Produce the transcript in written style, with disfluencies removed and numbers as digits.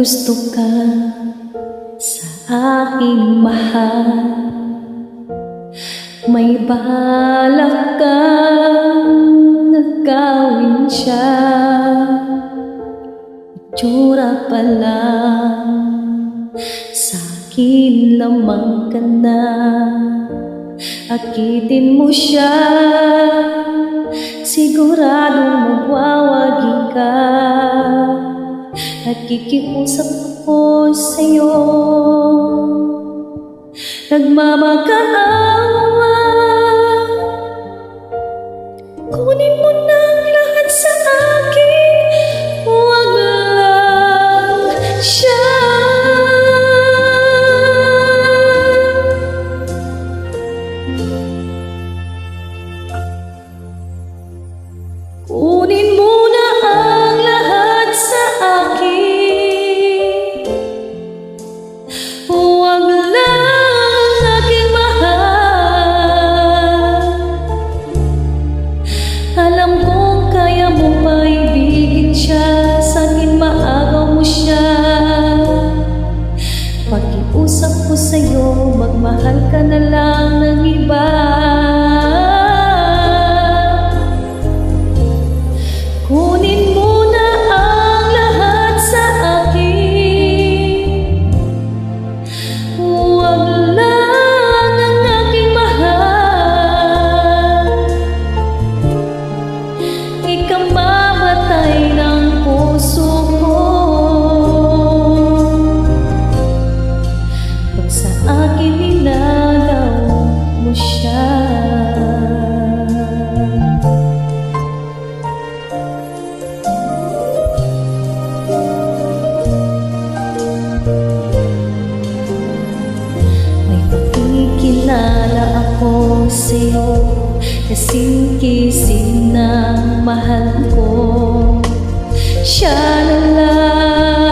gusto ka sa aking mahal, may balak kang nagawin siya. Itsura pa lang, sa'kin lamang ka na. Akitin mo siya, siguradong magwawagi ka. Nakikiusap ako sa'yo, nagmamakaawa. Kunin mo na ang lahat sa akin, huwag lang siya. Kunin mo na ang lahat sa akin, huwag lang aking mahal. Alam kong kaya mo pa ibigin siya, sa'kin maagaw mo siya. Pakiusap ko sa'yo, magmahal ka na lang ng iba. Kunin mo na ang lahat sa akin, huwag lang ang aking mahal. Ikamamatay ng puso ko pag sa akin inagaw mo siya. Kilala ako sa'yo, kasing-kising ng mahal ko. Siya na lang